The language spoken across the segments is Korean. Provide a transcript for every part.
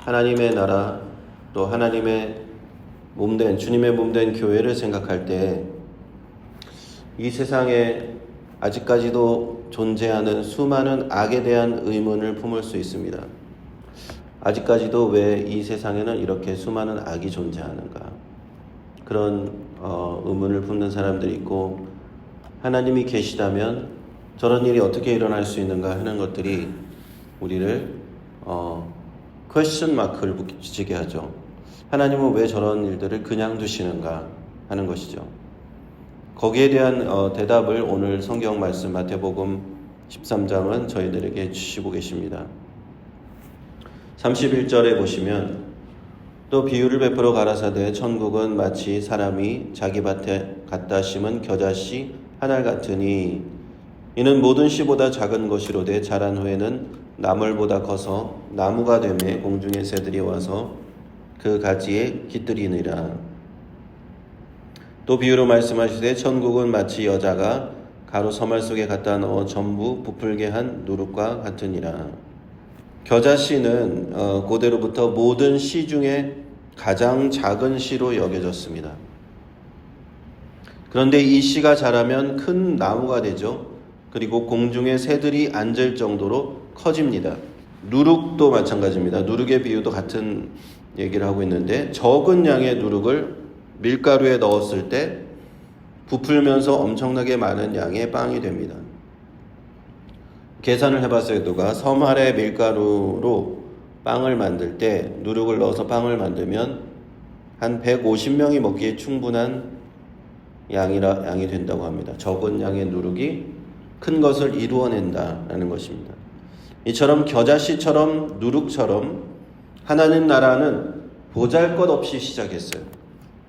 하나님의 나라 또 하나님의 몸된 주님의 몸된 교회를 생각할 때 이 세상에 아직까지도 존재하는 수많은 악에 대한 의문을 품을 수 있습니다. 아직까지도 왜 이 세상에는 이렇게 수많은 악이 존재하는가? 그런 의문을 품는 사람들이 있고, 하나님이 계시다면 저런 일이 어떻게 일어날 수 있는가 하는 것들이 우리를 퀘스천 마크를 붙이게 하죠. 하나님은 왜 저런 일들을 그냥 두시는가 하는 것이죠. 거기에 대한 대답을 오늘 성경 말씀 마태복음 13장은 저희들에게 주시고 계십니다. 31절에 보시면 또 비유를 베풀어 가라사대 천국은 마치 사람이 자기 밭에 갖다 심은 겨자씨 하나 같으니 이는 모든 씨보다 작은 것이로되 자란 후에는 나물보다 커서 나무가 되매 공중의 새들이 와서 그 가지에 깃들이니라. 또 비유로 말씀하시되 천국은 마치 여자가 가루 서말 속에 갖다 넣어 전부 부풀게 한 누룩과 같으니라. 겨자씨는 고대로부터 모든 씨 중에 가장 작은 씨로 여겨졌습니다. 그런데 이 씨가 자라면 큰 나무가 되죠. 그리고 공중에 새들이 앉을 정도로 커집니다. 누룩도 마찬가지입니다. 누룩의 비유도 같은 얘기를 하고 있는데, 적은 양의 누룩을 밀가루에 넣었을 때 부풀면서 엄청나게 많은 양의 빵이 됩니다. 계산을 해봤어요. 누가 섬알의 밀가루로 빵을 만들 때 누룩을 넣어서 빵을 만들면 한 150명이 먹기에 충분한 양이 된다고 합니다. 적은 양의 누룩이 큰 것을 이루어낸다라는 것입니다. 이처럼 겨자씨처럼 누룩처럼 하나님 나라는 보잘것없이 시작했어요.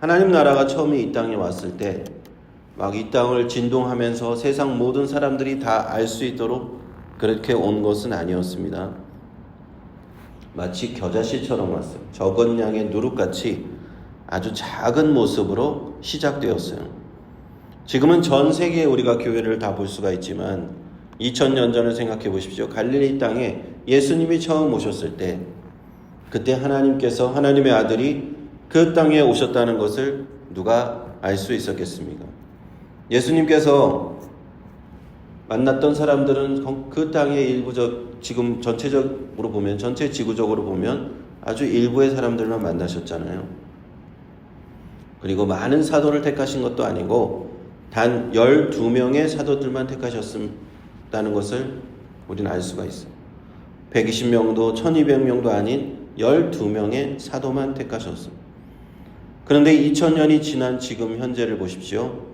하나님 나라가 처음에 이 땅에 왔을 때 막 이 땅을 진동하면서 세상 모든 사람들이 다 알 수 있도록 그렇게 온 것은 아니었습니다. 마치 겨자씨처럼 왔어요. 적은 양의 누룩같이 아주 작은 모습으로 시작되었어요. 지금은 전 세계에 우리가 교회를 다 볼 수가 있지만 2000년 전을 생각해 보십시오. 갈릴리 땅에 예수님이 처음 오셨을 때, 그때 하나님께서 하나님의 아들이 그 땅에 오셨다는 것을 누가 알 수 있었겠습니까? 예수님께서 만났던 사람들은 그 땅의 일부적, 지금 전체적으로 보면, 전체 지구적으로 보면 아주 일부의 사람들만 만나셨잖아요. 그리고 많은 사도를 택하신 것도 아니고 단 12명의 사도들만 택하셨다는 것을 우리는 알 수가 있어요. 120명도 1200명도 아닌 12명의 사도만 택하셨습니다. 그런데 2000년이 지난 지금 현재를 보십시오.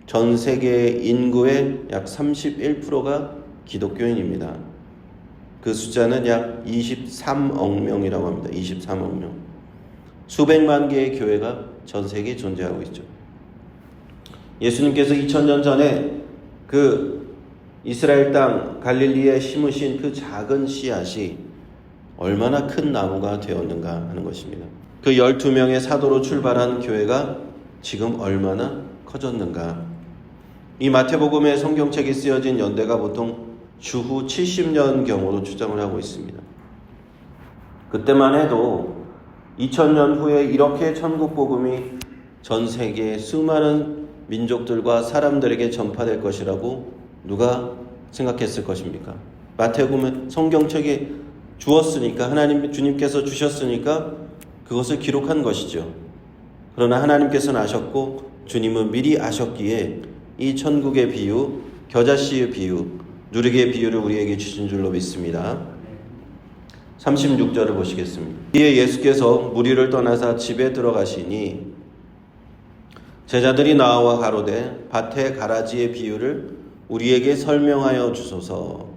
전 세계 인구의 약 31%가 기독교인입니다. 그 숫자는 약 23억 명이라고 합니다. 23억 명. 수백만 개의 교회가 전 세계에 존재하고 있죠. 예수님께서 2000년 전에 그 이스라엘 땅 갈릴리에 심으신 그 작은 씨앗이 얼마나 큰 나무가 되었는가 하는 것입니다. 그 12명의 사도로 출발한 교회가 지금 얼마나 커졌는가. 이 마태복음의 성경책이 쓰여진 연대가 보통 주후 70년경으로 추정을 하고 있습니다. 그때만 해도 2000년 후에 이렇게 천국 복음이 전 세계의 수많은 민족들과 사람들에게 전파될 것이라고 누가 생각했을 것입니까? 마태복음의 성경책이 주었으니까, 주님께서 주셨으니까 그것을 기록한 것이죠. 그러나 하나님께서는 아셨고 주님은 미리 아셨기에 이 천국의 비유, 겨자씨의 비유, 누룩의 비유를 우리에게 주신 줄로 믿습니다. 36절을 보시겠습니다. 이에 예수께서 무리를 떠나사 집에 들어가시니 제자들이 나와 가로되 밭의 가라지의 비유를 우리에게 설명하여 주소서.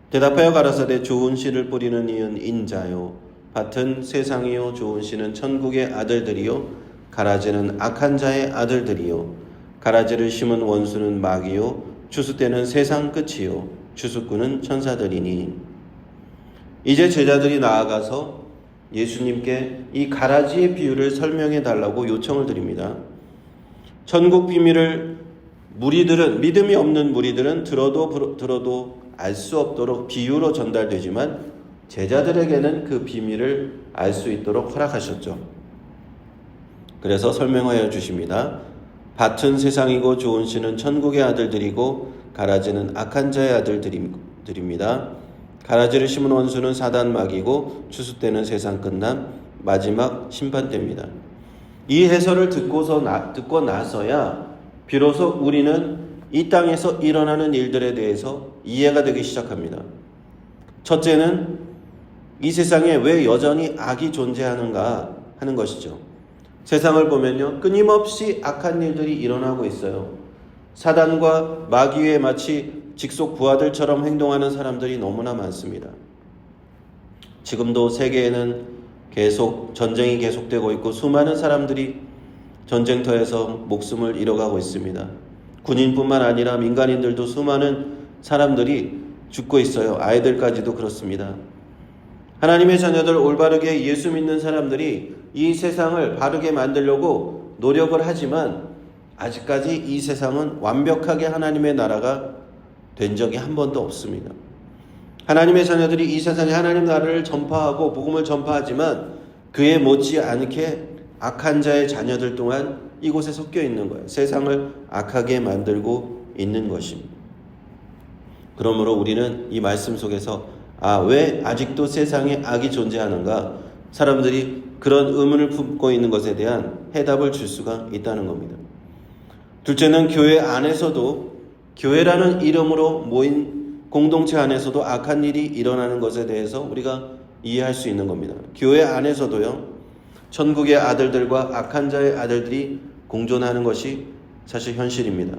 대답하여 가라사대 좋은 씨를 뿌리는 이는 인자요 밭은 세상이요 좋은 씨는 천국의 아들들이요 가라지는 악한 자의 아들들이요 가라지를 심은 원수는 마귀요 추수 때는 세상 끝이요 추수꾼은 천사들이니. 이제 제자들이 나아가서 예수님께 이 가라지의 비유를 설명해 달라고 요청을 드립니다. 천국 비밀을 믿음이 없는 무리들은 들어도 알 수 없도록 비유로 전달되지만 제자들에게는 그 비밀을 알 수 있도록 허락하셨죠. 그래서 설명하여 주십니다. 밭은 세상이고 좋은 씨는 천국의 아들들이고 가라지는 악한 자의 아들들입니다. 가라지를 심은 원수는 사단 마귀고 추수 때는 세상 끝남 마지막 심판 때입니다. 이 해설을 듣고 나서야 비로소 우리는 이 땅에서 일어나는 일들에 대해서 이해가 되기 시작합니다. 첫째는 이 세상에 왜 여전히 악이 존재하는가 하는 것이죠. 세상을 보면요, 끊임없이 악한 일들이 일어나고 있어요. 사단과 마귀에 마치 직속 부하들처럼 행동하는 사람들이 너무나 많습니다. 지금도 세계에는 계속 전쟁이 계속되고 있고 수많은 사람들이 전쟁터에서 목숨을 잃어가고 있습니다. 군인뿐만 아니라 민간인들도 수많은 사람들이 죽고 있어요. 아이들까지도 그렇습니다. 하나님의 자녀들 올바르게 예수 믿는 사람들이 이 세상을 바르게 만들려고 노력을 하지만 아직까지 이 세상은 완벽하게 하나님의 나라가 된 적이 한 번도 없습니다. 하나님의 자녀들이 이 세상에 하나님 나라를 전파하고 복음을 전파하지만 그에 못지않게 악한 자의 자녀들 또한 이곳에 섞여 있는 거예요. 세상을 악하게 만들고 있는 것입니다. 그러므로 우리는 이 말씀 속에서 왜 아직도 세상에 악이 존재하는가? 사람들이 그런 의문을 품고 있는 것에 대한 해답을 줄 수가 있다는 겁니다. 둘째는 교회 안에서도 교회라는 이름으로 모인 공동체 안에서도 악한 일이 일어나는 것에 대해서 우리가 이해할 수 있는 겁니다. 교회 안에서도요, 천국의 아들들과 악한 자의 아들들이 공존하는 것이 사실 현실입니다.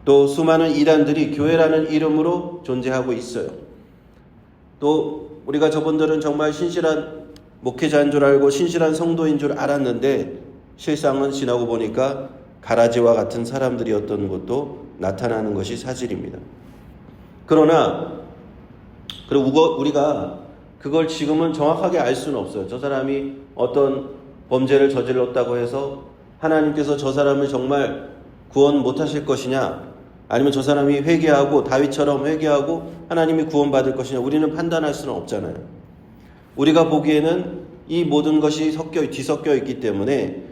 또 수많은 이단들이 교회라는 이름으로 존재하고 있어요. 또 우리가 저분들은 정말 신실한 목회자인 줄 알고 신실한 성도인 줄 알았는데 실상은 지나고 보니까 가라지와 같은 사람들이었던 것도 나타나는 것이 사실입니다. 그러나 우리가 그걸 지금은 정확하게 알 수는 없어요. 저 사람이 어떤 범죄를 저질렀다고 해서 하나님께서 저 사람을 정말 구원 못하실 것이냐, 아니면 저 사람이 회개하고 다윗처럼 회개하고 하나님이 구원받을 것이냐, 우리는 판단할 수는 없잖아요. 우리가 보기에는 이 모든 것이 뒤섞여 있기 때문에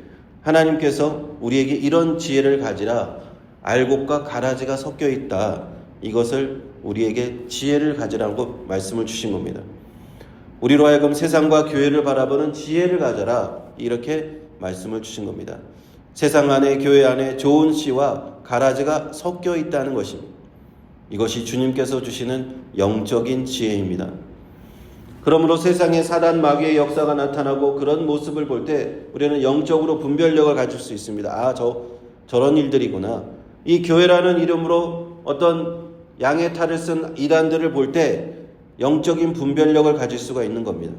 하나님께서 우리에게 이런 지혜를 가지라, 알곡과 가라지가 섞여 있다, 이것을 우리에게 지혜를 가지라고 말씀을 주신 겁니다. 우리로 하여금 세상과 교회를 바라보는 지혜를 가져라, 이렇게 말씀을 주신 겁니다. 세상 안에 교회 안에 좋은 씨와 가라지가 섞여 있다는 것입니다. 이것이 주님께서 주시는 영적인 지혜입니다. 그러므로 세상에 사단 마귀의 역사가 나타나고 그런 모습을 볼 때 우리는 영적으로 분별력을 가질 수 있습니다. 저런 일들이구나. 이 교회라는 이름으로 어떤 양의 탈을 쓴 이단들을 볼 때 영적인 분별력을 가질 수가 있는 겁니다.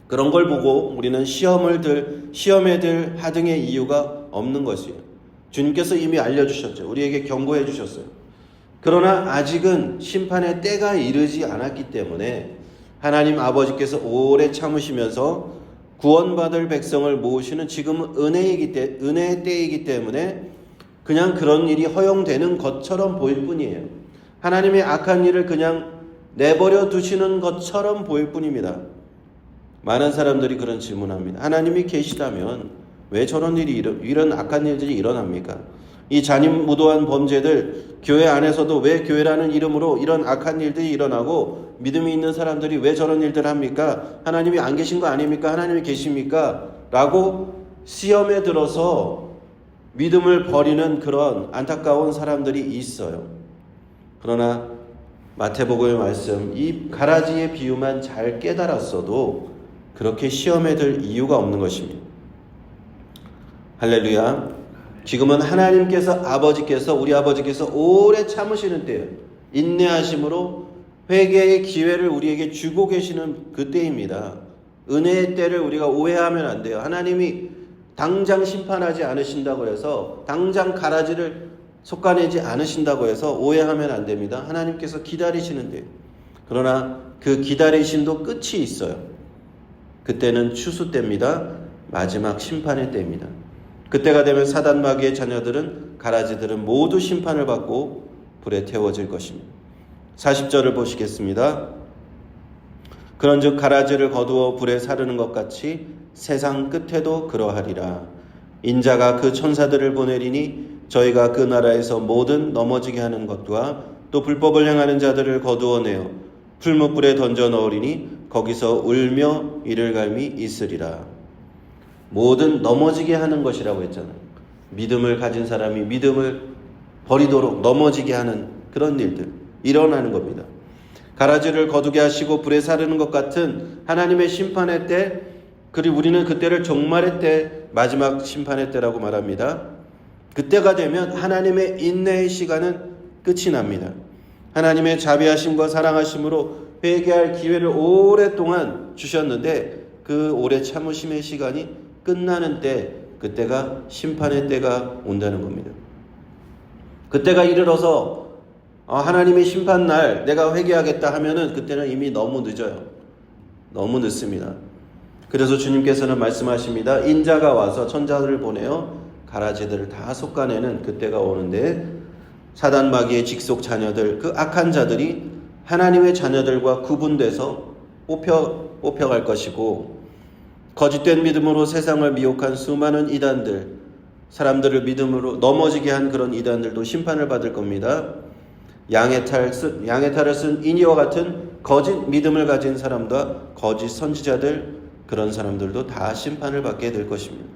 그런 걸 보고 우리는 시험에 들 하등의 이유가 없는 것이에요. 주님께서 이미 알려주셨죠. 우리에게 경고해 주셨어요. 그러나 아직은 심판의 때가 이르지 않았기 때문에 하나님 아버지께서 오래 참으시면서 구원받을 백성을 모으시는 지금은 은혜의 때이기 때문에 그냥 그런 일이 허용되는 것처럼 보일 뿐이에요. 하나님의 악한 일을 그냥 내버려 두시는 것처럼 보일 뿐입니다. 많은 사람들이 그런 질문합니다. 하나님이 계시다면 왜 저런 일이 이런 악한 일들이 일어납니까? 이 잔인무도한 범죄들, 교회 안에서도 왜 교회라는 이름으로 이런 악한 일들이 일어나고 믿음이 있는 사람들이 왜 저런 일들을 합니까? 하나님이 안 계신 거 아닙니까? 하나님이 계십니까? 라고 시험에 들어서 믿음을 버리는 그런 안타까운 사람들이 있어요. 그러나 마태복음의 말씀, 이 가라지의 비유만 잘 깨달았어도 그렇게 시험에 들 이유가 없는 것입니다. 할렐루야. 지금은 하나님께서 우리 아버지께서 오래 참으시는 때예요. 인내하심으로 회개의 기회를 우리에게 주고 계시는 그 때입니다. 은혜의 때를 우리가 오해하면 안 돼요. 하나님이 당장 심판하지 않으신다고 해서, 당장 가라지를 솎아내지 않으신다고 해서 오해하면 안 됩니다. 하나님께서 기다리시는데요. 그러나 그 기다리심도 끝이 있어요. 그때는 추수 때입니다. 마지막 심판의 때입니다. 그때가 되면 사단 마귀의 자녀들은, 가라지들은 모두 심판을 받고 불에 태워질 것입니다. 40절을 보시겠습니다. 그런즉 가라지를 거두어 불에 사르는 것 같이 세상 끝에도 그러하리라. 인자가 그 천사들을 보내리니 저희가 그 나라에서 모든 넘어지게 하는 것과 또 불법을 행하는 자들을 거두어내어 풀무불에 던져 넣으리니 거기서 울며 이를 갈미 있으리라. 모든 넘어지게 하는 것이라고 했잖아요. 믿음을 가진 사람이 믿음을 버리도록 넘어지게 하는 그런 일들 일어나는 겁니다. 가라지를 거두게 하시고 불에 사르는 것 같은 하나님의 심판의 때, 그리고 우리는 그때를 종말의 때, 마지막 심판의 때라고 말합니다. 그때가 되면 하나님의 인내의 시간은 끝이 납니다. 하나님의 자비하심과 사랑하심으로 회개할 기회를 오랫동안 주셨는데 그 오래 참으심의 시간이 끝나는 때, 그때가 심판의 때가 온다는 겁니다. 그때가 이르러서 하나님의 심판날 내가 회개하겠다 하면은 그때는 이미 너무 늦어요. 너무 늦습니다. 그래서 주님께서는 말씀하십니다. 인자가 와서 천사들을 보내어 가라지들을 다 솎아내는 그때가 오는데 사단 마귀의 직속 자녀들, 그 악한 자들이 하나님의 자녀들과 구분돼서 뽑혀갈 것이고, 거짓된 믿음으로 세상을 미혹한 수많은 이단들, 사람들을 믿음으로 넘어지게 한 그런 이단들도 심판을 받을 겁니다. 양의 탈을 쓴 이니와 같은 거짓 믿음을 가진 사람과 거짓 선지자들, 그런 사람들도 다 심판을 받게 될 것입니다.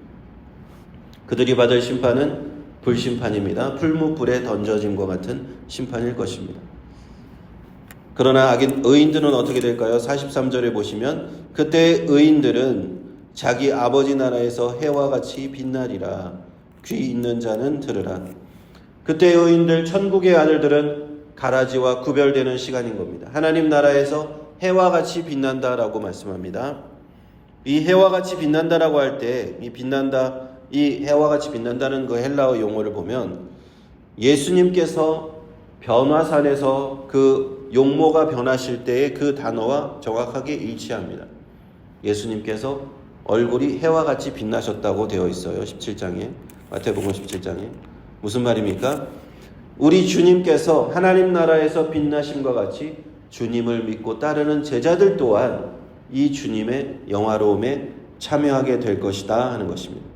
그들이 받을 심판은 불심판입니다. 풀무불에 던져짐과 같은 심판일 것입니다. 그러나 의인들은 어떻게 될까요? 43절에 보시면 그때 의인들은 자기 아버지 나라에서 해와 같이 빛나리라. 귀 있는 자는 들으라. 그때 의인들, 천국의 아들들은 가라지와 구별되는 시간인 겁니다. 하나님 나라에서 해와 같이 빛난다라고 말씀합니다. 이 해와 같이 빛난다라고 할 때 이 해와 같이 빛난다는 그 헬라어 용어를 보면 예수님께서 변화산에서 그 용모가 변하실 때의 그 단어와 정확하게 일치합니다. 예수님께서 얼굴이 해와 같이 빛나셨다고 되어 있어요. 17장에, 마태복음 17장에. 무슨 말입니까? 우리 주님께서 하나님 나라에서 빛나심과 같이 주님을 믿고 따르는 제자들 또한 이 주님의 영화로움에 참여하게 될 것이다 하는 것입니다.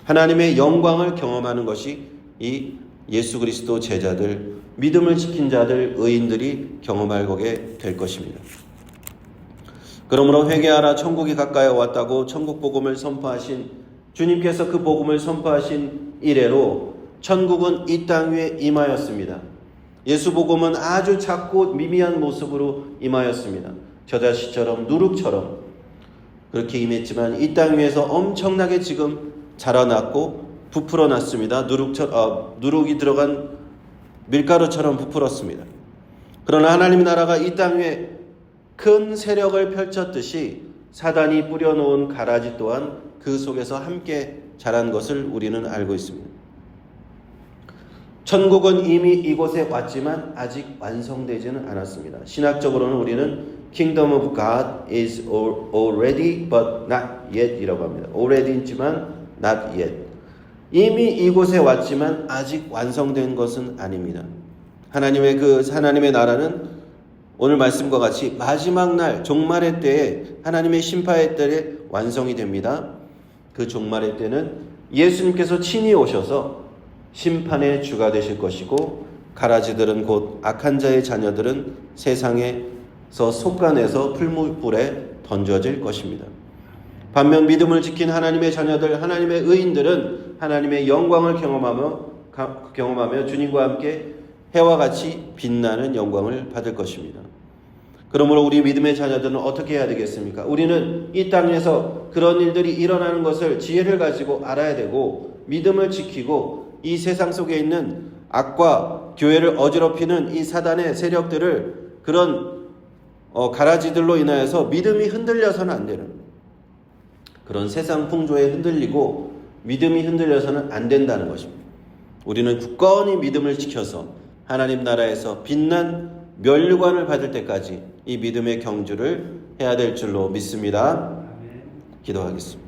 하나님의 영광을 경험하는 것이 이 예수 그리스도 제자들, 믿음을 지킨 자들, 의인들이 경험할 거게 될 것입니다. 그러므로 회개하라, 천국이 가까이 왔다고 천국 복음을 선포하신 주님께서 그 복음을 선포하신 이래로 천국은 이 땅 위에 임하였습니다. 예수 복음은 아주 작고 미미한 모습으로 임하였습니다. 겨자씨처럼 누룩처럼 그렇게 임했지만 이 땅 위에서 엄청나게 지금 자라났고 부풀어 났습니다. 누룩이 들어간 밀가루처럼 부풀었습니다. 그러나 하나님 나라가 이 땅 위에 큰 세력을 펼쳤듯이 사단이 뿌려놓은 가라지 또한 그 속에서 함께 자란 것을 우리는 알고 있습니다. 천국은 이미 이곳에 왔지만 아직 완성되지는 않았습니다. 신학적으로는 우리는 Kingdom of God is already but not yet 이라고 합니다. already지만 not yet. 이미 이곳에 왔지만 아직 완성된 것은 아닙니다. 하나님의 나라는 오늘 말씀과 같이 마지막 날 종말의 때에 하나님의 심판의 때에 완성이 됩니다. 그 종말의 때는 예수님께서 친히 오셔서 심판의 주가 되실 것이고 가라지들은 곧 악한 자의 자녀들은 세상에서 솎아내서 풀무불에 던져질 것입니다. 반면 믿음을 지킨 하나님의 자녀들, 하나님의 의인들은 하나님의 영광을 경험하며 주님과 함께 해와 같이 빛나는 영광을 받을 것입니다. 그러므로 우리 믿음의 자녀들은 어떻게 해야 되겠습니까? 우리는 이 땅에서 그런 일들이 일어나는 것을 지혜를 가지고 알아야 되고 믿음을 지키고 이 세상 속에 있는 악과 교회를 어지럽히는 이 사단의 세력들을 그런 가라지들로 인하여서 믿음이 흔들려서는 안 되는 그런 세상 풍조에 흔들리고 믿음이 흔들려서는 안 된다는 것입니다. 우리는 굳건히 믿음을 지켜서 하나님 나라에서 빛난 면류관을 받을 때까지 이 믿음의 경주를 해야 될 줄로 믿습니다. 기도하겠습니다.